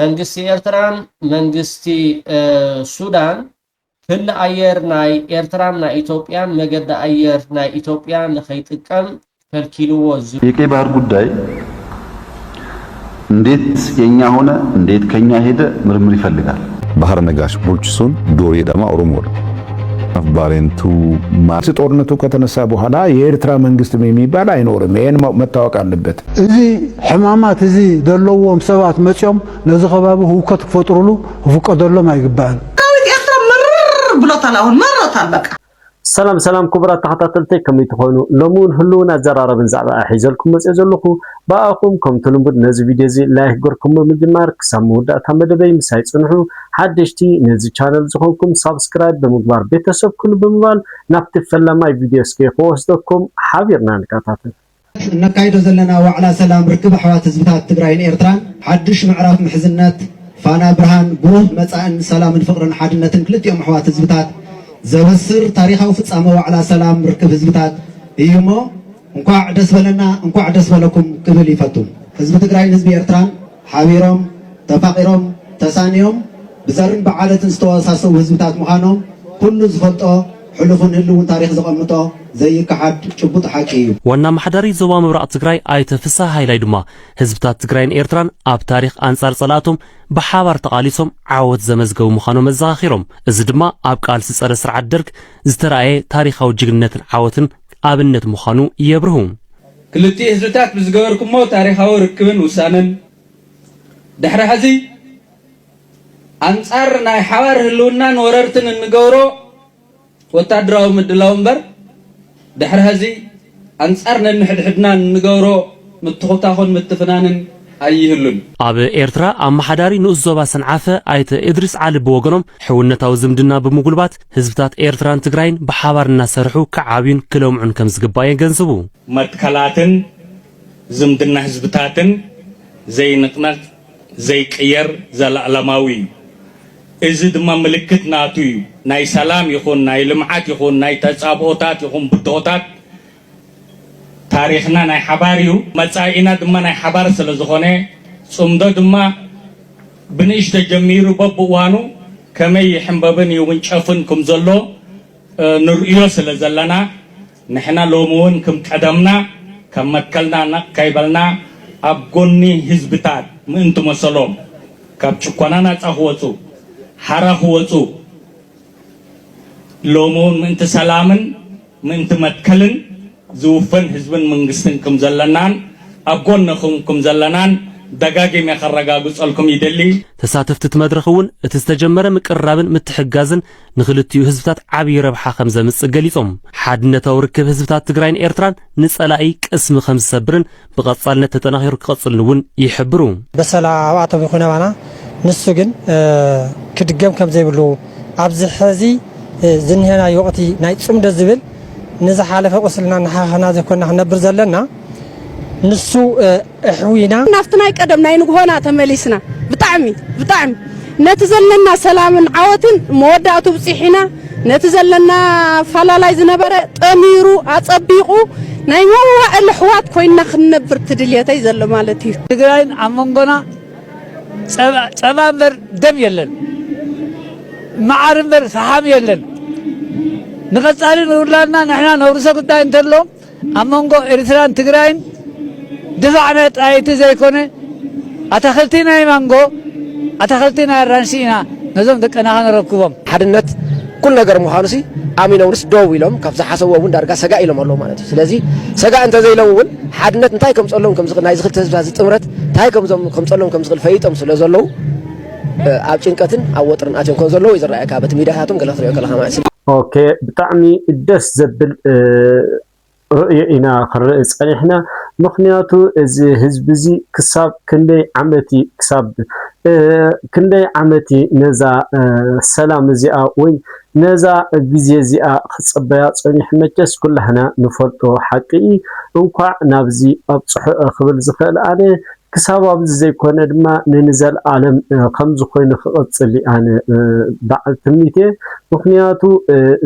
መንግስቲ ኤርትራን መንግስቲ ሱዳን كل أير ناي إيرترام ناي إثيوبيا مجد أير ناي إثيوبيا نخيتكم كالكيلو وزو يكي بار قداي نديت ينيا هنا نديت كينيا هيدا مرمري فلقال بحر نقاش بولشسون دوري دما أرومور أفبارينتو مارس تورنتو كتنسا بوحالا የኤርትራ መንግስት የሚባል አይኖርም ይሄን መታወቅ አለበት እዚ ሕማማት እዚ ደለዎም ሰባት መጽኦም ነዚ ከባቢ ሁከት ክፈጥሩሉ ፍቀደሎም አይግባል ብሎታል አሁን መረታል በቃ ሰላም ክቡራት ተከታተልተይ ከመይ ትኾኑ ሎሙን ሁሉን አዘራረብን ዛዕባ ሒዘልኩም መጽ ዘለኹ ባአኹም ከምትልምድ ነዚ ቪድዮ እዚ ላይክ ገርኩም በመጀመር ክሳብ መወዳእታ መደበይ ምሳይ ጽንሑ ሓደሽቲ ነዚ ቻነል ዝኾንኩም ሰብስክራይብ በመግባር ቤተሰብ ኩሉ በመባል ናብቲ ፈላማይ ቪድዮ እስኪ ክወስደኩም ሓቢርና ንከታተል ነካይዶ ዘለና ዋዕላ ሰላም ርክብ ኣሕዋት ህዝብታት ትግራይን ኤርትራን ሓድሽ ምዕራፍ ምሕዝነት فانا برهان بروح مصان سلام فقرن حدنتن كلتيوم احوات حزبታት ዘበስር ታሪኻዊ ፍጻመ وعلى سلام ርክብ ህዝብታት እዩሞ እንኳዕ ደስ በለና እንኳዕ ደስ በለኩም ክብል ይፈቱም ህዝብ ትግራይ ህዝብ ኤርትራን ሓቢሮም ተፋቂሮም ተሳኒዮም ብዘርን በዓለትን ዝተወሳሰቡ ህዝብታት ምዃኖም ኩሉ ዝፈልጦ حلفون هلون تاريخ زقمطو زي كحد ጭቡጥ ሓቂ ዋና ማሕደሪ ዞባ ምብራቅ ትግራይ አይተፍሳ ሃይላይ ድማ ህዝብታት ትግራይን ኤርትራን ኣብ ታሪኽ አንጻር ጸላቶም በሓባር ተቃሊሶም ዓወት ዘመዝገቡ ምዃኖም መዘኻኺሮም እዚ ድማ ኣብ ቃልሲ ጸረ ስርዓት ደርግ ዝተራእየ ታሪኻዊ ጅግንነትን ዓወትን ኣብነት ምዃኑ ይብርሁ ክልቲ ህዝብታት ብዝገበርኩሞ ታሪኻዊ ርክብን ውሳነን ድሕሪ ሕዚ አንጻር ናይ ሓባር ህልውናን ወረርትን እንገብሮ ወታደራዊ ምድላው እምበር ድሕሪ ሕዚ አንጻር ነንሕድሕድና እንገብሮ ምትኾታኹን ምትፍናንን ኣይህሉን ኣብ ኤርትራ ኣመሓዳሪ ንኡስ ዞባ ሰንዓፈ ኣይተ ኢድሪስ ዓሊ ብወገኖም ሕውነታዊ ዝምድና ብምጉልባት ህዝብታት ኤርትራን ትግራይን ብሓባር እናሰርሑ ከዓብዩን ክለምዑን ከም ዝግባእ የገንዝቡ መትከላትን ዝምድና ህዝብታትን ዘይንቅነቅ ዘይቅየር ዘለዓለማዊ እዚ ድማ ምልክት ናቱ እዩ ናይ ሰላም ይኹን ናይ ልምዓት ይኹን ናይ ተጻብኦታት ይኹን ብትኦታት ታሪኽና ናይ ሓባር እዩ መጻኢና ድማ ናይ ሓባር ስለ ዝኾነ ጽምዶ ድማ ብንእሽተ ጀሚሩ በብእዋኑ ከመይ ይሕንበብን ይውንጨፍን ከም ዘሎ ንርእዮ ስለ ዘለና ንሕና ሎሚ እውን ከም ቀደምና ከም መትከልና ነካይበልና ኣብ ጎኒ ህዝብታት ምእንቲ መሰሎም ካብ ጭቆና ነፃ ክወፁ حرخ وصو لومون من تسلامن من تمتكلن زوفن حزبن منغستن كم زلنان أبغونكم كم زلنان دقاقي مخرجاجو سألكم يدلي تساتفت مدرخون تستجمر مقربن متحجازن نخلتيو حزبات عبي ربحة خمسة متسجليتهم حدنا توركب حزبات تجرين إيرتران نسألائك اسم خمس سبرن بقصالنا تتناهر قصلنون يحبرون بس لا وعطوا بيخونا معنا نسجن كدقم كم زي بلو عبز حزي زنهنا يوقتي نايتسم دزبل نزح على فوصلنا نحنا زي كنا نبر زلنا نسو حوينا نفتنا يقدم ناي نغونا تمليسنا بطعمي نتزلنا سلام عوتن موداتو بصحينا نتزلنا فلالاي زنبره طميرو اصبيقو ناي موا الحوات كوينا خنبر تدليتاي زل مالتي تግራይን አመንጎና ጸባበር ደም የለን ማዓርበር ሰሃም የለን ንቀጻልን ውላና ንሕና ነውርሰ ጉዳይ እንተሎ አመንጎ ኤርትራን ትግራይን ድፋዕና ጣይቲ ዘይኮነ አተኸልቲና ማንጎ አተኸልቲና ራንሲና ነዞም ደቀና ነረክቦም ሓድነት ኩል ነገር ምዃኑሲ አሚነውርስ ዶው ኢሎም ካብ ዝሓሰብዎ ዳርጋ ሰጋ ኢሎም ኣሎ ማለት እዩ ስለዚ ሰጋ እንተ ዘይለውን ሓድነት እንታይ ከም ጸሎም ከም ዝኽናይ ዝኽልተ ህዝባት ጥምረት እንታይ ከም ጸሎም ከም ዝኽል ፈይጦም ስለ ዘለው ኣብ ጭንቀትን ኣብ ወጥርን ኣትዮም ከም ዘለው ይዝረአካ በቲ ሚድያታቶም ገለ ክትሪኦ ከለኻ ማለት እዩ ኦኬ ብጣዕሚ ደስ ዘብል رؤينا خرج صنيحنا مخنياتو از حزبزي كساب كندي عمتي كساب كندي عمتي نزا سلام زيا وين نزا غزي زيا خصبيا صنيح مجس كلنا نفلطو حقي انقع نابزي ابصح خبل زخل انا ክሳብ ኣብዚ ዘይኮነ ድማ ንንዘል ዓለም ከም ዝኾነ ክቕፅል ኣነ በዓል ትምኒት እየ ምክንያቱ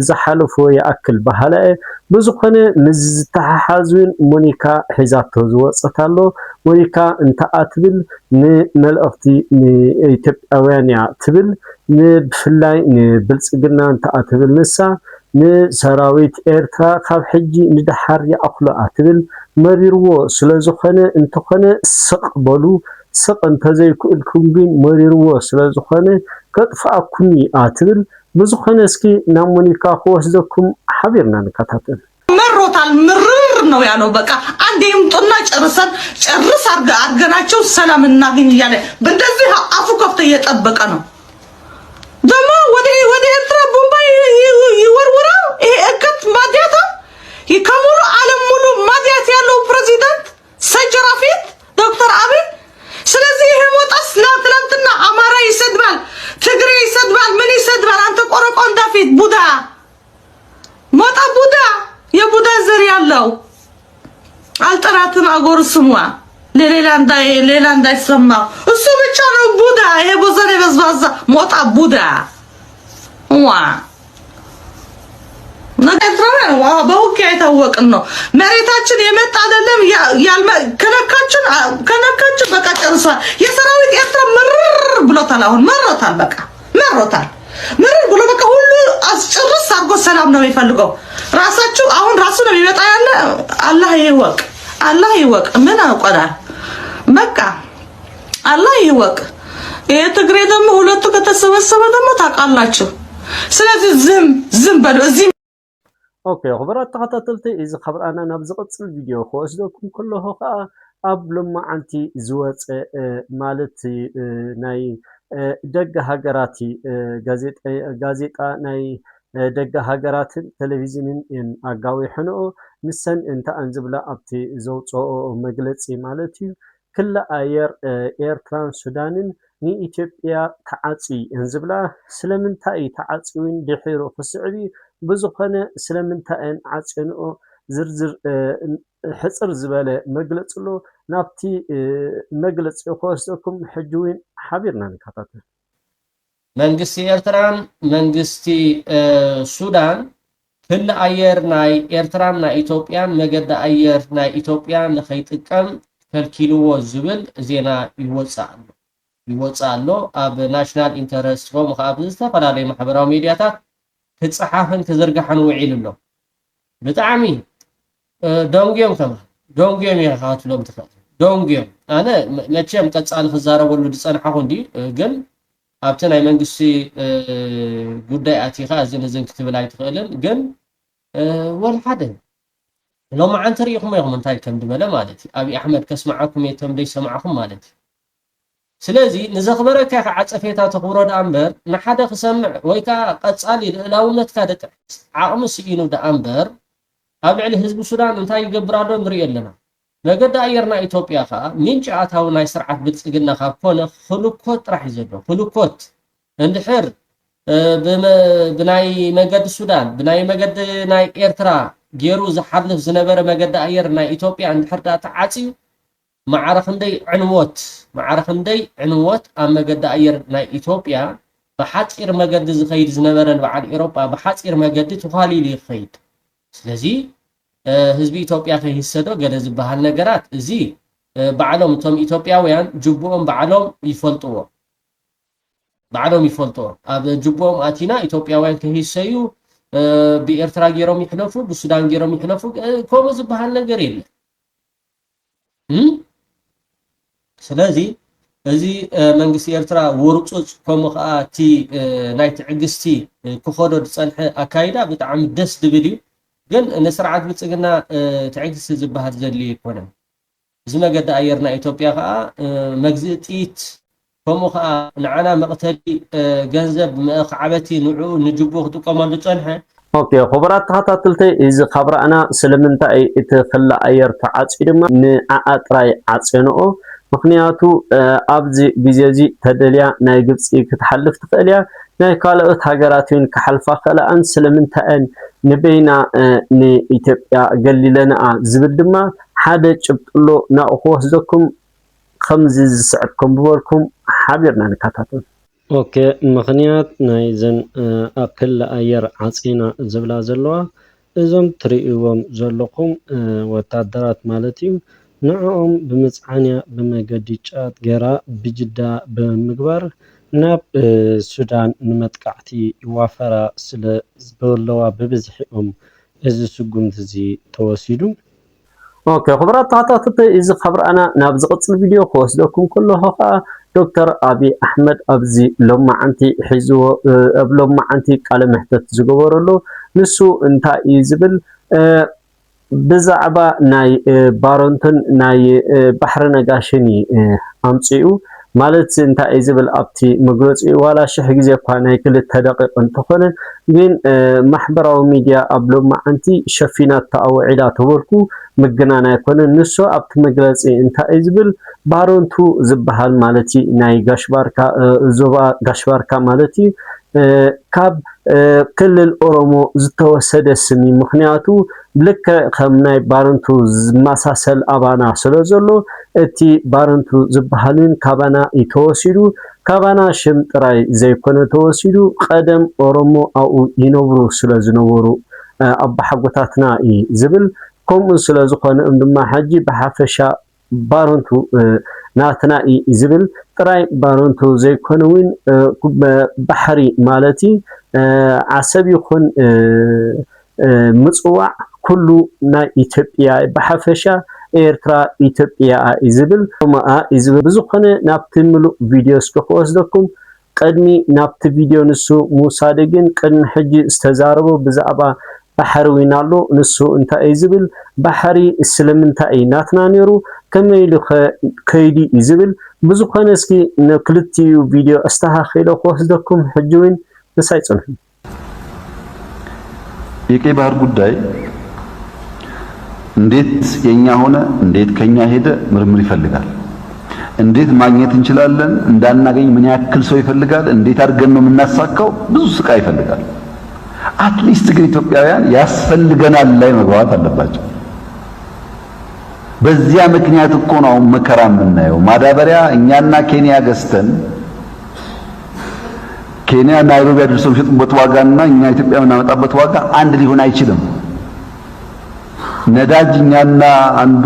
ዝሓለፈ ይኣክል ባህላ ብዝኾነ ምስ ዝተሓሓዙን ሞኒካ ሒዛቶ ዝወፀት ኣሎ ሞኒካ እንተኣትብል ንመልእኽቲ ንኢትዮጵያውያን እያ ትብል ብፍላይ ንብልፅግና እንተኣትብል ንሳ ንሰራዊት ኤርትራ ካብ ሕጂ ንድሓር ይኣኽሎ ኣትብል መሪርዎ ስለዝኾነ እንተኾነ ስቕበሉ ስቕ እንተዘይክእልኩም ግን መሪርዎ ስለዝኾነ ከጥፍኣኩኒ ኣትብል ብዝኾነ እስኪ ናብ ሞኒካ ክወስደኩም ሓቢርና ንከታተል መሮታል ምርር ነው ያለው በቃ አንዴ ይምጡና ጨርስ አድርገናቸው ሰላም እናገኝ እያለ በእንደዚህ አፉ ከፍቶ እየጠበቀ ነው ደግሞ ወደ ኤርትራ ቦምባ ይወርውራ ይሄ እከት ማዲያታ ይከሙሉ ዓለም ሙሉ ማዲያት ያለው ፕሬዚዳንት ሰጀራፊት ዶክተር አብይ ስለዚህ ይሄ ሞጣስ ለትላንትና አማራ ይሰድባል ትግሬ ይሰድባል ምን ይሰድባል አንተ ቆረቆ እንዳፊት ቡዳ ሞጣ ቡዳ የቡዳ ዘር ያለው አልጠራትም አጎር ስሟ ሌላ እንዳይሰማ እሱ ብቻ ነው ቡዳ ይሄ ቦዘኔ በዝባዛ ሞጣ ቡዳ ዋ ነገርኩህ በውኪያ የታወቅን ነው መሬታችን የመጣ አይደለም ከነካችን በቃ ጨርሷል የሰራዊት ኤርትራ ምርር ብሎታል አሁን መሮታል በቃ መሮታል ምርር ብሎ በቃ ሁሉ አስጨርስ አድርጎ ሰላም ነው የሚፈልገው ራሳችሁ አሁን ራሱ ነው የሚመጣ ያለ አላህ ይወቅ ምን አውቀናል በቃ አላህ ይወቅ የትግሬ ደግሞ ሁለቱ ከተሰበሰበ ደግሞ ታውቃላችሁ ስለዚህ ዝም በሉ እዚህ ኦኬ خبرات ተኸታተልቲ እዚ خبرنا ናብ ዝቅፅል ቪድዮ ክወስደኩም ከለኹ ከዓ ኣብ ልማዓንቲ ዝወፀ ማለት ናይ ደገ ሃገራት ጋዜጣ ናይ ደገ ሃገራትን ቴሌቪዥንን ኣጋዊሕንኦ ንሰን እንተኣን ዝብላ ኣብቲ ዘውፅኦ መግለፂ ማለት እዩ ክለ ኣየር ኤርትራን ሱዳንን ንኢትዮጵያ ተዓፂ እንዝብላ ስለምንታይ ተዓፂውን ድሒሩ ክስዕቢ ብዝኾነ ስለምንታይን ዓፂንኦ ዝርዝር ሕፅር ዝበለ መግለፅሎ ናብቲ መግለፂ ክወስደኩም ሕጂውን ሓቢርና ንከታተል መንግስቲ ኤርትራን መንግስቲ ሱዳን ክለ ኣየር ናይ ኤርትራን ናይ ኢትዮጵያን መገዲ ኣየር ናይ ኢትዮጵያ ንኸይጥቀም ከልኪልዎ ዝብል ዜና ይወፅእ ኣሎ ኣብ ናሽናል ኢንተረስት ከም ኣብ ዝተፈላለዩ ማሕበራዊ ሚድያታት ክፅሓፍን ክዝርጋሕን ውዒል ኣሎ ብጣዕሚ ዶንግዮም ይኻትሎም ትኽእል ዶንግዮም ኣነ መቸም ቀፃሊ ክዛረበሉ ዝፀንሐኹ እንዲ ግን ኣብቲ ናይ መንግስቲ ጉዳይ ኣቲኻ እዝን ክትብል ኣይትኽእልን ግን ወልሓደ ሎማ ዓንቲ ሪኢኹም ኢኹም እንታይ ከም ድበለ ማለት እዩ ኣብይ ኣሕመድ ከስማዓኩም የቶም ደይሰማዓኹም ማለት እዩ ስለዚ ንዘኽበረካ ዓፀፌታ ተኽብሮ ዳ እምበር ንሓደ ክሰምዕ ወይ ከዓ ቀፃሊ ልዕላውነትካ ደቂ ዓቕሚ ስኢኑ ዳ እምበር ኣብ ልዕሊ ህዝቢ ሱዳን እንታይ ይገብራሎ ንሪኢ ኣለና መገዲ ኣየርና ኢትዮጵያ ከዓ ምንጭ ኣታዊ ናይ ስርዓት ብልፅግና ካብ ኮነ ክልኮት ጥራሕ እዩ ዘሎ ክልኮት እንድሕር ብናይ መገዲ ሱዳን ብናይ መገዲ ናይ ኤርትራ ገይሩ ዝሓልፍ ዝነበረ መገዲ ኣየር ናይ ኢትዮጵያ እንድሕር ዳ ተዓፅዩ ማዕረኽንደይ ዕንወት ኣብ መገዲ ኣየር ናይ ኢትዮጵያ ብሓፂር መገዲ ዝኸይድ ዝነበረ በዓል ኤውሮጳ ብሓፂር መገዲ ተኻሊሉ ይኸይድ ስለዚ ህዝቢ ኢትዮጵያ ከይሰዶ ገለ ዝበሃል ነገራት እዚ ባዕሎም እቶም ኢትዮጵያውያን ጅቡኦም ባዕሎም ይፈልጥዎ ኣብ ጅቡኦም ኣቲና ኢትዮጵያውያን ከይሰዩ ብኤርትራ ገይሮም ይሕለፉ ብሱዳን ገይሮም ይሕለፉ ከምኡ ዝበሃል ነገር የለን ስለዚ እዚ መንግስቲ ኤርትራ ወርፁፅ ከምኡ ከዓ እቲ ናይ ትዕግስቲ ክኸዶ ዝፀንሐ ኣካይዳ ብጣዕሚ ደስ ዝብል እዩ ግን ንስርዓት ብልፅግና ትዕግስቲ ዝበሃል ዘድልዩ ይኮነን እዚ መገዲ ኣየርና ኢትዮጵያ ከዓ መግዝኢ ጥይት ከምኡ ከዓ ንዓና መቕተሊ ገንዘብ ክዓበቲ ንዕኡ ንጅቡ ክጥቀመሉ ፀንሐ ኦኬ خبرات ተኸታተልቲ እዚ ካብራእና ስለምንታይ እቲ ክለ ኣየር ተዓፅዩ ድማ ንዓኣጥራይ ዓፂንኦ ምክንያቱ ኣብዚ ግዜ እዚ ተደልያ ናይ ግብፂ ክትሓልፍ ትኽእል እያ ናይ ካልኦት ሃገራትን ክሓልፋ ከለኣን ስለምንታይን ንበይና ንኢትዮጵያ ገሊለና ዝብል ድማ ሓደ ጭብጥሎ ናኡ ክወስደኩም خمز زسعكم بولكم حبيرنا نكاتاتن اوكي مخنيات نايزن اكل اير عصينا زبلا زلوا ازم تريئوم زلكم وتادرات مالتي نعم بمصعانيا بمجديچات غيرا بجدا بمغبر ناب السودان نمتقعتي يوافرا سل زبلوا ببزحهم از سغمت زي توسيدو اوكي خبرات تعطات اذا خبر انا نابز قصل فيديو خوسدكم كله خا دكتور ابي احمد ابزي لما انتي حزو لما انتي قال محتت زغبرلو نسو انتا يزبل بزعبا ناي بارونتن ناي بحر نغاشني امصيو ማለት እንታይ ዝብል ኣብቲ መግለፂ ዋላ ሽሕ ግዜ እኳ ናይ ክልተ ደቂቕ እንትኾነ ግን ማሕበራዊ ሚድያ ኣብ ሎማዓንቲ ሸፊናት ተኣውዒላ ተበልኩ መገናና ይኮነ ንሶ ኣብቲ መግለፂ እንታይ ዝብል ባሮንቱ ዝበሃል ማለት ናይ ጋሽባርካ ዞባ ጋሽባርካ ማለት ካብ ክልል ኦሮሞ ዝተወሰደ ስሚ ምክንያቱ ልክ ከም ናይ ባሮንቱ ዝመሳሰል ኣባና ስለዘሎ እቲ ባሮንቱ ዝበሃልን ካባና ይተወሲዱ ካባና ሽም ጥራይ ዘይኮነ ተወሲዱ ቀደም ኦሮሞ ኣኡ ይነብሩ ስለዝነበሩ ኣባሓጎታትና ዝብል ከምኡ ስለዝኾነ ድማ ሓጂ በሓፈሻ ባሮንቱ ናትና ዝብል ጥራይ ባሮንቱ ዘይኮነውን ባሕሪ ማለት ዓሰብ ይኹን ምጽዋዕ ኩሉ ናይ ኢትዮጵያ በሓፈሻ ኤርትራ ኢትዮጵያ ይዝብል ይዝብል ብዙኾነ ናብቲ ምሉእ ቪድዮ እስከወስደኩም ቀድሚ ናብቲ ቪድዮ ንሱ ሙሳ ደግን ቀድሚ ሕጂ ዝተዛረበ ብዛዕባ ባሕሪ ዊናሎ ንሱ እንታይ ይዝብል ባሕሪ ስለምንታይ ናትና ነይሩ ከመይ ከይዲ ይዝብል ብዙኾነ እስኪ ነክልቲዩ ቪድዮ አስተኻኺለ ወስደኩም ሕጂ ውን ንሳይ ጽንሑ የቀይ ባህር ጉዳይ እንዴት የኛ ሆነ እንዴት ከኛ ሄደ ምርምር ይፈልጋል። እንዴት ማግኘት እንችላለን እንዳናገኝ ምን ያክል ሰው ይፈልጋል። እንዴት አድርገን ነው የምናሳካው ብዙ ስቃይ ይፈልጋል። አትሊስት ግን ኢትዮጵያውያን ያስፈልገናል ላይ መግባባት አለባቸው። በዚያ ምክንያት እኮ ነው መከራ የምናየው። ማዳበሪያ እኛና ኬንያ ገዝተን ኬንያ ናይሮቢ አድርሰው የሚሸጡበት ዋጋና እኛ ኢትዮጵያ የምናመጣበት ዋጋ አንድ ሊሆን አይችልም። ነዳጅ እኛና አንዱ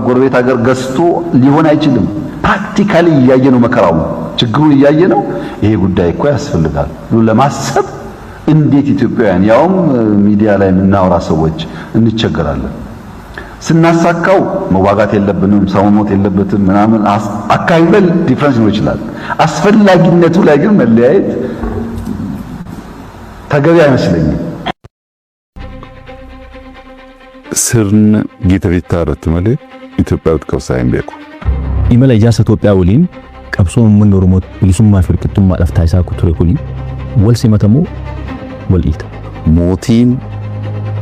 ጎረቤት ሀገር ገዝቶ ሊሆን አይችልም። ፕራክቲካሊ እያየ ነው መከራው፣ ችግሩን እያየ ነው። ይሄ ጉዳይ እኮ ያስፈልጋል ብሎ ለማሰብ እንዴት ኢትዮጵያውያን ያውም ሚዲያ ላይ የምናወራ ሰዎች እንቸገራለን። ስናሳካው መዋጋት የለብንም፣ ሰው መሞት የለበትም ምናምን አካይበል ዲፈረንስ ነው ይችላል። አስፈላጊነቱ ላይ ግን መለያየት ተገቢ አይመስለኝም። ስርን ጌተቤታ ረትመለ ኢትዮጵያ ውጥቀውሳይን ቤኩ ኢመላ ጃሰ ኢትዮጵያ ወሊን ቀብሶ ምን ሮሞት ሊሱማ ፍርቅቱማ ለፍታይሳ ኩትሬ ኩሊ ወልሲ መተሙ ወልኢታ ሞቲን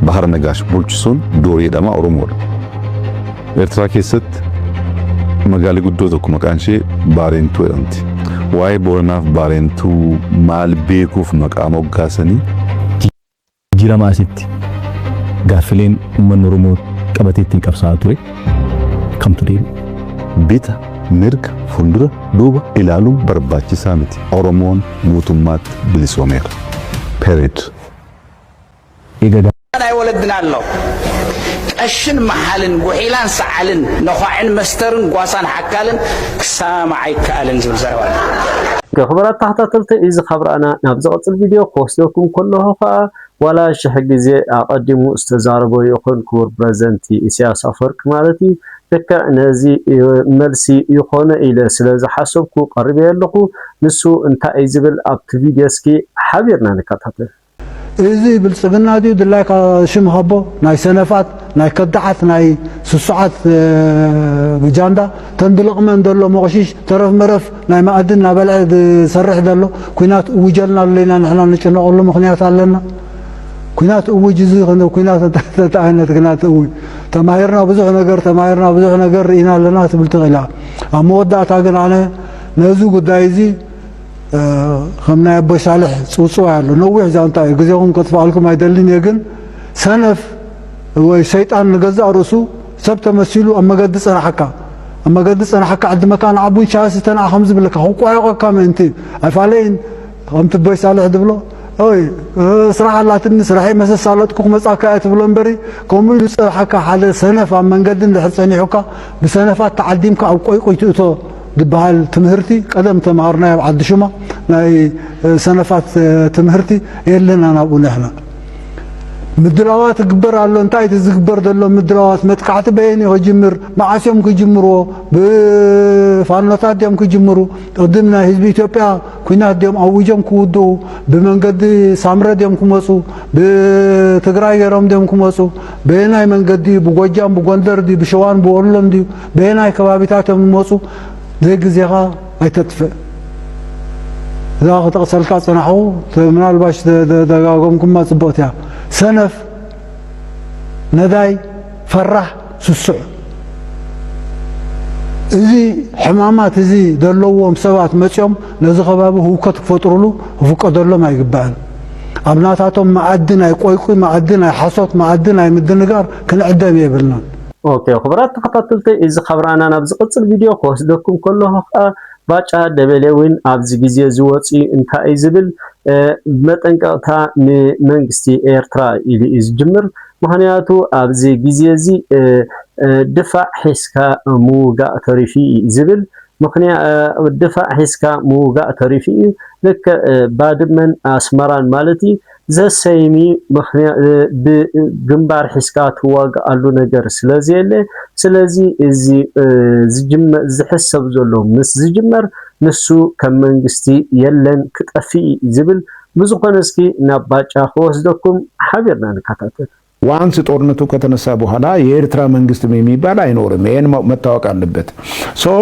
ባህር ነጋሽ ቡልቹሶን ዶሪ ደማ ኦሮሞ ኤርትራ ኬሰት መጋሊ ጉዶ ዘኩ መቃንሺ ባሬንቱ እንት ዋይ ቦርናፍ ባሬንቱ ማልቤኩፍ መቃሞ ጋሰኒ ጂራማሲት ጋፍሌን ኡመን ኦሮሞ ቀበቴትን ቀብሳቱሬ ከምቱ ዴ ቤታ mirg fundura duuba ilaaluun barbaachisaa miti. Oromoon guutummaatti bilisoomeera. Period. أنا ولدنا الله قشن محلن وحيلان سعلن نخاعن مسترن قواسان حكالن سامع يكالن زول زوال خبرات تحت تلت إذا خبر أنا نبزغت الفيديو خوصلكم كله ولا شحق زي أقدموا استزاربوا يكون كور برزنتي إسياس أفرق مالتي تكا نازي ملسي يخون إلى سلاز حسبكو قرب يلقو نسو انتا إيزبل أبت فيديوسكي حبيرنا نكاتته إذا بالسجن دي دلاك شم هبو ناي سنفات ناي كدعت ناي سسعات جاندا تندلق من دلو مغشيش ترف مرف ناي ما أدنى بلعد سرح دلو كينات وجلنا لنا نحن نشنا نقول له مخنيات علينا كينات وجزي خنا كينات تعينات كينات تمايرنا بزح نجر تمايرنا بزح نجر إنا لنا تبلتغلا أما ودعت أنا نزو قدايزي خمنا أبو صالح صوصوا على نوع زانتا يجزاهم كتفعلكم هيدلين يجن سنف وشيطان نجزا رسو سبت مسيلو أما قدس أنا حكا اما قد صنحك عد مكان عبون شاستنا خمس بلك هو قايقه كما انت افالين قمت بي صالح دبلو اوي صراحه الله تني صراحه مسسالتكم مصاكات بلو امبري كومن صراحك حاله سنف من قد لحصنيحك بسنفات تعديمك او قويتو دبال تمهرتي قدم تمارنا عد شما ناي سنفات تمهرتي يلنا نابونا هنا مدراوات كبر على انتاي تزكبر دلو مدراوات متقعت بيني وجمر معاشم كجمرو بفانوتات ديم كجمرو قدمنا حزب اثيوبيا كنا ديم اوجم كودو بمنقد سامره ديم كمصو بتግራይ ገረም ديم كمصو بيناي منقد بغوجام بغندر دي بشوان بورلم دي بيناي كبابيتاتم مصو زي غزيغا ايتطفئ ذا تقصلك صنحو منالباش دغاغمكم ما صبوتيا سنف نداي فرح سسع ازي حمامات ازي دلوهم سبات مصيوم نزي خبابه هوكت فطرلو فقدلو ما يغبال ابناتاتهم معدن اي قويقوي معدن اي حصوت معدن اي مدنغار كنعدم يبلنا اوكي خبرات تخططلتي اذا خبرانا نبز قصل فيديو كوسدكم كله ባጫ ደበሌውን ኣብዚ ግዜ ዝወፂ እንታይ ዝብል መጠንቀቅታ ንመንግስቲ ኤርትራ ኢሉ ዝጅምር ምክንያቱ ኣብዚ ግዜ እዚ ድፋዕ ሒስካ ሙጋእ ተሪፊ ዝብል ምክንያቱ ድፋዕ ሒስካ ሙጋእ ተሪፊ ልክ ባድመን ኣስመራን ማለቲ ዘሰይሚ ምክንያቱ ብግንባር ሒስካ ትዋጋኣሉ ነገር ስለዘየለ ስለዚ እዚ ዝሕሰብ ዘሎ ምስ ዝጅመር ንሱ ከም መንግስቲ የለን ክጠፊ ዝብል ብዙኾነ እስኪ ናብ ባጫ ወስደኩም ሓቢርና ንከታተል ዋንስ ጦርነቱ ከተነሳ በኋላ የኤርትራ መንግስት የሚባል አይኖርም ይሄን መታወቅ አለበት ሶ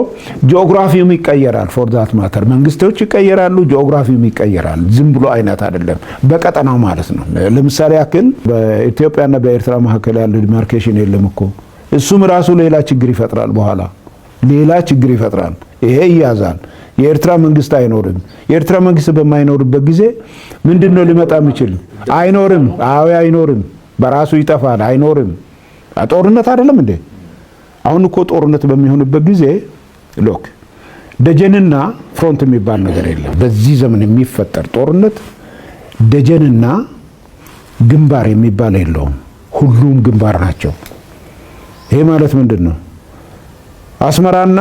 ጂኦግራፊውም ይቀየራል ፎር ዛት ማተር መንግስቶች ይቀየራሉ ጂኦግራፊውም ይቀየራል ዝም ብሎ አይነት አይደለም በቀጠናው ማለት ነው ለምሳሌ ያክል በኢትዮጵያና በኤርትራ መካከል ያለው ዲማርኬሽን የለም እኮ እሱም ራሱ ሌላ ችግር ይፈጥራል በኋላ ሌላ ችግር ይፈጥራል ይሄ ያዛል የኤርትራ መንግስት አይኖርም የኤርትራ መንግስት በማይኖርበት ጊዜ ምንድነው ሊመጣ የሚችል አይኖርም አዎ አይኖርም በራሱ ይጠፋል አይኖርም ጦርነት አይደለም እንዴ አሁን እኮ ጦርነት በሚሆንበት ጊዜ ሎክ ደጀንና ፍሮንት የሚባል ነገር የለም በዚህ ዘመን የሚፈጠር ጦርነት ደጀንና ግንባር የሚባል የለውም ሁሉም ግንባር ናቸው ይሄ ማለት ምንድነው አስመራና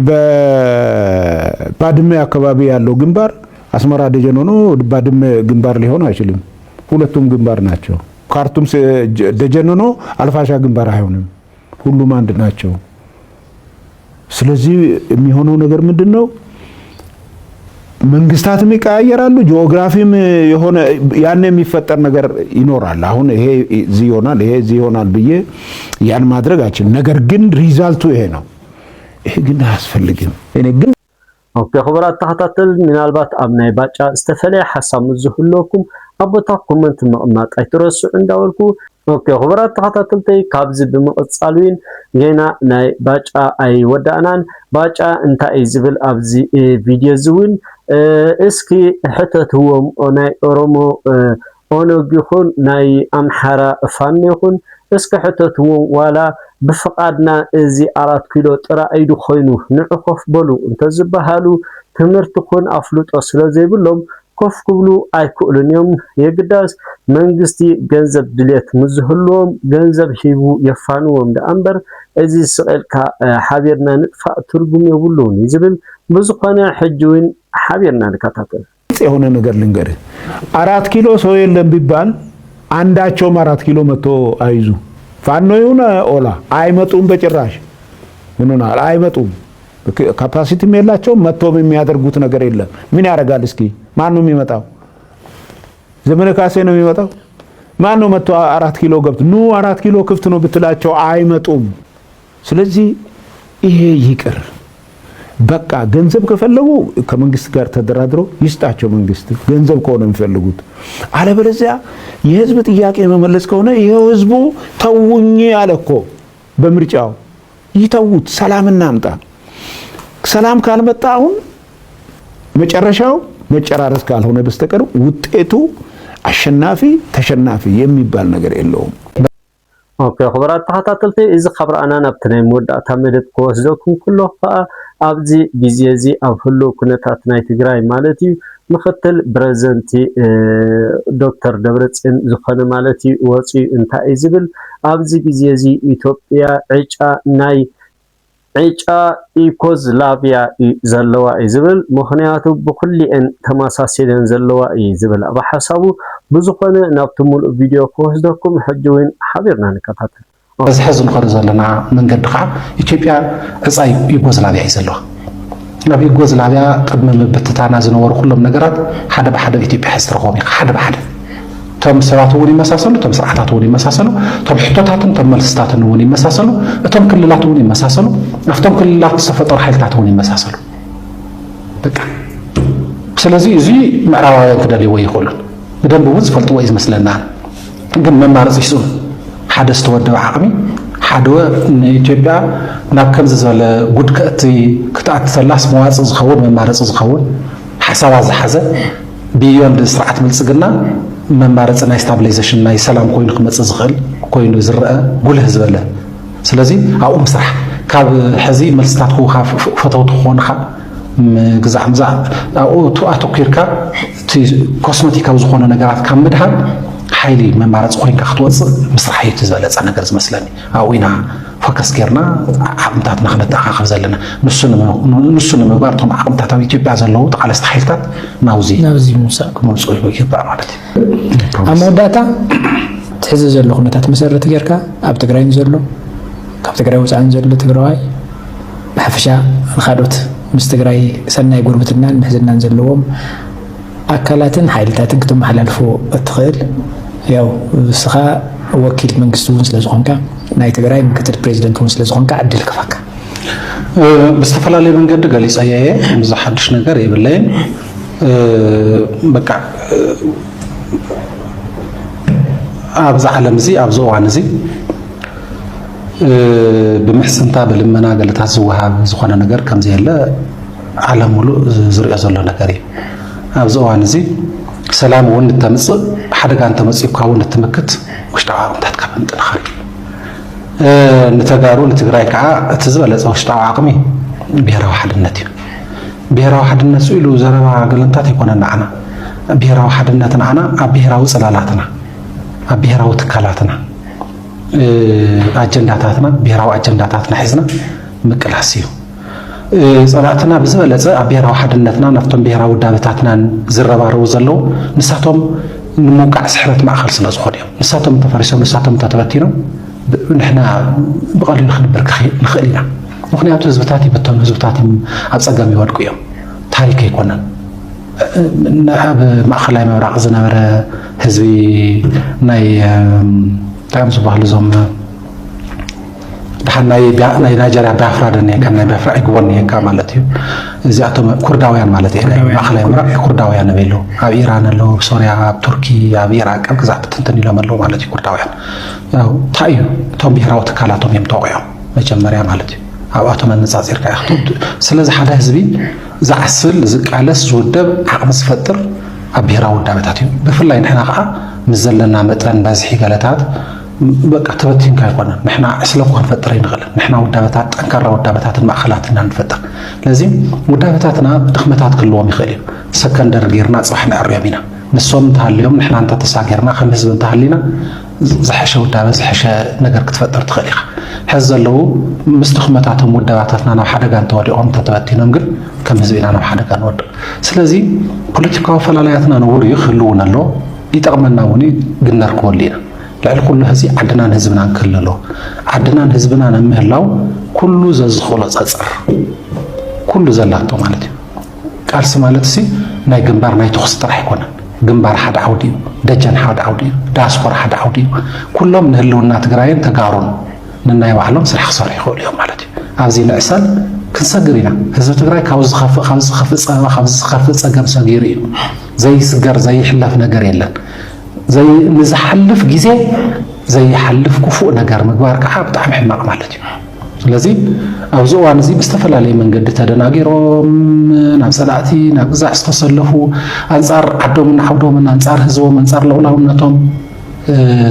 በባድመ አካባቢ ያለው ግንባር አስመራ ደጀን ሆኖ ባድመ ግንባር ሊሆን አይችልም ሁለቱም ግንባር ናቸው ካርቱም ደጀን ሆኖ አልፋሻ ግንባር አይሆንም ሁሉም አንድ ናቸው ስለዚህ የሚሆነው ነገር ምንድነው መንግስታትም ይቀያየራሉ ጂኦግራፊም የሆነ ያን የሚፈጠር ነገር ይኖራል አሁን ይሄ እዚ ይሆናል ብዬ ያን ማድረግ አችል ነገር ግን ሪዛልቱ ይሄ ነው ይሄ ግን አያስፈልግም እኔ ግን ኦኬ خبرات ተከታተል ምናልባት አብናይ ባጫ ዝተፈለየ ሐሳብ ዝሁለኩም አቦታ ኮሜንት መቅማጥ አይትረሱ እንዳወልኩ ኦኬ خبرات ተከታተልተይ ካብዚ በመቀጻሉን ገና ናይ ባጫ አይ ወዳናን ባጫ እንታይ ዝብል ኣብዚ ቪዲዮ ዝውን እስኪ ሕተትዎም ናይ ኦሮሞ ኦነግ ይኹን ናይ አምሓራ ፋኖ ይኹን እስኪ ሕተትዎም ዋላ بفقادنا ازي 4 كيلو ጥራ አይዱ ኮይኑ ንዕኮፍ በሉ እንተዝባሃሉ ትምርት ኮን አፍሉጦ ስለዘይብሎም ኮፍ ክብሉ አይኩሉንም የግዳስ መንግስቲ ገንዘብ ድሌት ምዝህሎም ገንዘብ ሂቡ የፋኑዎም ደአምበር እዚ ስቀልካ ሓቢርና ንጥፋ ትርጉም ይብሉን ይዝብል ብዙኾነ ሕጅውን ሓቢርና ንከታተል የሆነ ነገር ልንገር 4 ኪሎ ሰው የለም ቢባል አንዳቸውም 4 ኪሎ መቶ አይዙ ፋኖ ይሁን ኦላ አይመጡም በጭራሽ ምንናል አይመጡም ካፓሲቲ የላቸው መጥቶም የሚያደርጉት ነገር የለም ምን ያረጋል እስኪ ማን ነው የሚመጣው ዘመነ ካሴ ነው የሚመጣው ማን ነው መጥቶ 4 ኪሎ ገብቶ ኑ 4 ኪሎ ክፍት ነው ብትላቸው አይመጡም ስለዚህ ይሄ ይቅር በቃ ገንዘብ ከፈለጉ ከመንግስት ጋር ተደራድሮ ይስጣቸው መንግስት ገንዘብ ከሆነ የሚፈልጉት አለበለዚያ የህዝብ ጥያቄ መመለስ ከሆነ ይሄው ህዝቡ ተውኝ ያለኮ በምርጫው ይተውት ሰላም እናምጣ ሰላም ካልመጣ አሁን መጨረሻው መጨራረስ ካልሆነ በስተቀር ውጤቱ አሸናፊ ተሸናፊ የሚባል ነገር የለውም اوكي خبرات تحتاتلتي اذا خبر انا نبتني مودعتا مدد كوسدكم كله ابزي جيزي افلو كنتات ناي تግራይ مالتي مختل بريزنتي دكتور دبرصين زخنه مالتي وصي انتا يزبل ابزي جيزي ايثيوبيا عيچا يوغوسلافيا زلوا يزبل مخنياتو بكل ان تماساسيدن زلوا يزبل بحسابو بزخنه نابتمول فيديو كوسدكم حجوين حبيرنا نكتاتل بس حزن خرج لنا من قد خا ኢትዮጵያ እጻይ يوغوسلافيا يزلوا نبي يوغوسلافيا قدم مبتتانا زنور كلهم ነገራት ሓደ በሓደ ኢትዮጵያ ሕስረኾም ሓደ በሓደ ቶም ሰባቱን ይመሳሰሉ ቶም ስርዓታቱን ይመሳሰሉ ቶም ሕቶታቱን ቶም መልስታቱን ይመሳሰሉ እቶም ክልላቱን ይመሳሰሉ አፍቶም ክልላት ተፈጠሩ ኃይልታቱን ይመሳሰሉ በቃ ስለዚህ እዚ ምዕራባውያን ክደልይዎ ይኽእሉ ደንብ ወዝ ፈልጥ ወይ ዝመስለና ግን መማረጽ ይሱ ሓደ ዝተወደበ ዓቕሚ ሓደ ኢትዮጵያ ናብ ከምዝ ዝበለ ጉድከቲ ክትኣት ሰላስ መዋጽ ዝኸውን መማረጽ ዝኸውን ሓሳባ ዝሓዘ ቢዮንድ ስርዓት ምልጽግና መማረጽ ናይ ስታቢላይዜሽን ናይ ሰላም ኮይኑ ክመጽ ዝኽእል ኮይኑ ዝረአ ጉልህ ዝበለ ስለዚ ኣብኡ ምስራሕ ካብ ሕዚ መልስታት ፈተውት ክኾንካ ግዛዕ ምዛዕ ኣብኡ ኣተኲርካ ኮስሜቲካዊ ዝኾነ ነገራት ካብ ምድሃብ ሓይሊ መማረጽ ኮይንካ ክትወጽእ ምስራሕ እዩ ዝበለጸ ነገር ዝመስለኒ ኣብኡ ኢና ፎከስ ጌርና ዓቕምታትና ክነተኣኻኽብ ዘለና ንሱ ንምግባር እቶም ዓቕምታት ኣብ ኢትዮጵያ ዘለዉ ተቓለስቲ ሓይልታት ናብዚ ምውሳእ ክመጽኡ ይግባእ ማለት እዩ ኣብ መወዳእታ ትሕዚ ዘሎ ኩነታት መሰረት ጌርካ ኣብ ትግራይን ዘሎ ካብ ትግራይ ወፃእን ዘሎ ትግራዋይ ብሓፈሻ ንኻልኦት ምስ ትግራይ ሰናይ ጉርብትናን ምሕዝናን ዘለዎም ኣካላትን ሓይልታትን ክትመሓላልፎ እትኽእል ያው ስኻ ወኪል መንግስቲ እውን ስለ ዝኾንካ ናይ ትግራይ ምክትል ፕሬዚደንት እውን ስለ ዝኾንካ ዕድል ክፋካ ብዝተፈላለየ መንገዲ ገሊፀ እየ ብዝሓድሽ ነገር የብለይን በቃ ኣብዚ ዓለም እዚ ኣብዚ እዋን እዚ ብምሕስንታ ብልመና ገለታት ዝወሃብ ዝኾነ ነገር ከምዚ የለ ዓለም ሙሉእ ዝሪኦ ዘሎ ነገር እዩ ኣብዚ እዋን እዚ ሰላም እውን እንተምፅእ ሓደጋ እንተመፂብካ እውን እትምክት ውሽጣዊ ዓቕምታት ካብ ምጥንኻር ንተጋሩ ንትግራይ ከዓ እቲ ዝበለፀ ውሽጣዊ ዓቕሚ ብሄራዊ ሓድነት እዩ ብሄራዊ ሓድነት ኢሉ ዘረባ ገለንታት ኣይኮነና ዓና ብሄራዊ ሓድነት ንዓና ኣብ ብሄራዊ ፅላላትና ኣብ ብሄራዊ ትካላትና ኣጀንዳታትና ብሄራዊ ኣጀንዳታትና ሒዝና ምቅላስ እዩ ጸላእትና ብዝበለፀ ኣብ ብሄራዊ ሓድነትና ናብቶም ብሄራዊ ውዳበታትናን ዝረባረቡ ዘለዉ ንሳቶም ንምውቃዕ ስሕረት ማእኸል ስለ ዝኾኑ እዮም ንሳቶም ተፈሪሶም ንሳቶም ተተበቲኖም ንሕና ብቐሊሉ ክንበር ንኽእል ኢና ምክንያቱ ህዝብታት ይበተኑ ህዝብታት ኣብ ፀገም ይወድቁ እዮም ታሪክ ኣይኮነን ኣብ ማእኸላይ ምብራቕ ዝነበረ ህዝቢ ናይ ታይም ዝበሃሉ እዞም ናይ ናይጀርያ ባፍራ ደንየካ ናይ ባፍራ ይግቦን የካ ማለት እዩ እዚኣቶም ኩርዳውያን ማለት እዩ ናይ ማእኸላይ ምብራቕ ኩርዳውያን ንበሉ ኣብ ኢራን ኣለዉ ሶርያ ኣብ ቱርኪ ኣብ ኢራቅ ኣብ ግዛዕ ብትንትን ኢሎም ኣለዉ ማለት እዩ ኩርዳውያን ያው እንታይ እዩ እቶም ብሄራዊ ትካላቶም እዮም ተወቂዖም መጀመርያ ማለት እዩ ኣብኣቶም ኣነፃፂርካ ኢኻ ስለዚ ሓደ ህዝቢ ዝዓስል ዝቃለስ ዝውደብ ዓቕሚ ዝፈጥር ኣብ ብሄራዊ ውዳበታት እዩ ብፍላይ ንሕና ከዓ ምስ ዘለና መጠን በዝሒ ገለታት በቃ ተበቲንካ ኣይኮነን ንሕና ዕስለኮ ክንፈጥር ይንኽእልን ንሕና ውዳበታት ጠንካራ ውዳበታትን ማእኸላትና ንፈጥር ለዚ ውዳበታትና ድኽመታት ክህልዎም ይኽእል እዩ ሰከንደር ጌርና ፅባሕ ንዕርዮም ኢና ንሶም እንተሃልዮም ንሕና እንተተሳጊርና ከም ህዝቢ እንተሃሊና ዝሐሸ ውዳበ ዝሐሸ ነገር ክትፈጥር ትኽእል ኢኻ ሕዚ ዘለዉ ምስ ድኽመታቶም ውዳባታትና ናብ ሓደጋ እንተወዲቖም እንተተበቲኖም ግን ከም ህዝቢ ኢና ናብ ሓደጋ ንወድቕ ስለዚ ፖለቲካዊ ፈላላያትና ንውሩ ክህልውን ኣሎ ይጠቕመና እውን ግን ነርክበሉ ኢና ልዕሊ ኩሉ ህዚ ዓድናን ህዝብናን ክህልሎ ዓድናን ህዝብናን ንምህላው ኩሉ ዘዝኽእሎ ፀፅር ኩሉ ዘላቶ ማለት እዩ ቃልሲ ማለት ሲ ናይ ግንባር ናይ ተኹስ ጥራሕ ኣይኮነን ግንባር ሓደ ዓውዲ እዩ ደጀን ሓደ ዓውዲ እዩ ዳያስፖራ ሓደ ዓውዲ እዩ ኩሎም ንህልውና ትግራይን ተጋሩን ንናይ ባዕሎም ስራሕ ክሰርሑ ይኽእሉ እዮም ማለት እዩ ኣብዚ ንዕሰል ክንሰግር ኢና ህዝቢ ትግራይ ካብ ዝኸፍእ ፀበባ ካብ ዝኸፍእ ፀገም ሰጊሩ እዩ ዘይስገር ዘይሕለፍ ነገር የለን ንዝሓልፍ ግዜ ዘይሓልፍ ክፉእ ነገር ምግባር ከዓ ብጣዕሚ ሕማቕ ማለት እዩ ስለዚ ኣብዚ እዋን እዚ ብዝተፈላለየ መንገዲ ተደናጊሮም ናብ ፀላእቲ ናብ ግዛዕ ዝተሰለፉ ኣንፃር ዓዶምን ዓውዶምን ኣንፃር ህዝቦም ኣንፃር ልዕላውነቶም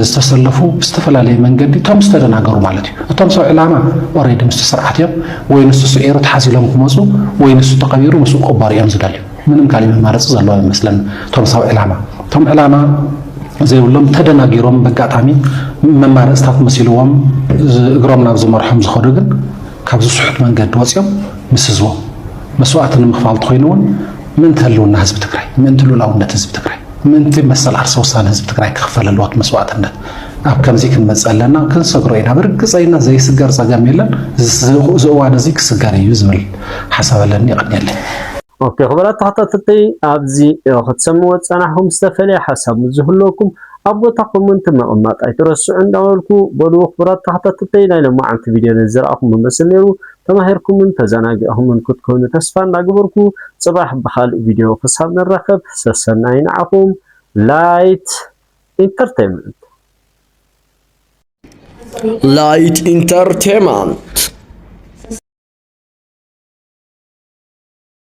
ዝተሰለፉ ብዝተፈላለየ መንገዲ እቶም ዝተደናገሩ ማለት እዩ እቶም ሰብ ዕላማ ኦሬዲ ምስ ስርዓት እዮም ወይ ንሱ ስዒሩ ተሓሲሎም ክመፁ ወይ ንሱ ተቐቢሩ ምስኡ ቅባር እዮም ዝደልዩ ምንም ካሊእ መማረፂ ዘለዎ ይመስለኒ እቶም ሰብ ዕላማ ዘይብሎም ተደናጊሮም በጋጣሚ መማረፅታት መሲልዎም እግሮም ናብ ዝመርሖም ዝኸዱ ግን ካብዚ ስሑት መንገዲ ወፂኦም ምስ ህዝቦም መስዋዕቲ ንምኽፋል ትኮይኑውን ምእንቲ ህልውና ህዝቢ ትግራይ ምእንቲ ሉላውነት ህዝቢ ትግራይ ምእንቲ መሰል ዓርሰ ውሳነ ህዝቢ ትግራይ ክኽፈል ኣለዎት መስዋዕትነት ኣብ ከምዚ ክንመፅእ ኣለና ክንሰግሮ ኢና ብርግፀይና ዘይስገር ፀገም የለን እዚ እዋን እዚ ክስገር እዩ ዝብል ሓሳብ ኣለኒ ይቐኒየለይ ኦኬ خبرات ተኸታተልቲ ኣብዚ ክትሰምዑ ፀናሕኩም ዝተፈለየ ሓሳብ ዝህልወኩም ኣብ ቦታኩም እንትመቕማጥ ኣይትረስዑ እንዳበልኩ በሉ خبرات ተኸታተልቲ ናይ ሎማዓንቲ ቪድዮ ዝረኣኹም መመስል ነይሩ ተማሂርኩምን ተዘናጊዕኹምን ክትኮኑ ተስፋ እናገበርኩ ፅባሕ ብኻልእ ቪድዮ ክሳብ ንራኸብ ሰሰናይ ንዓኹም ላይት ኢንተርቴይንመንት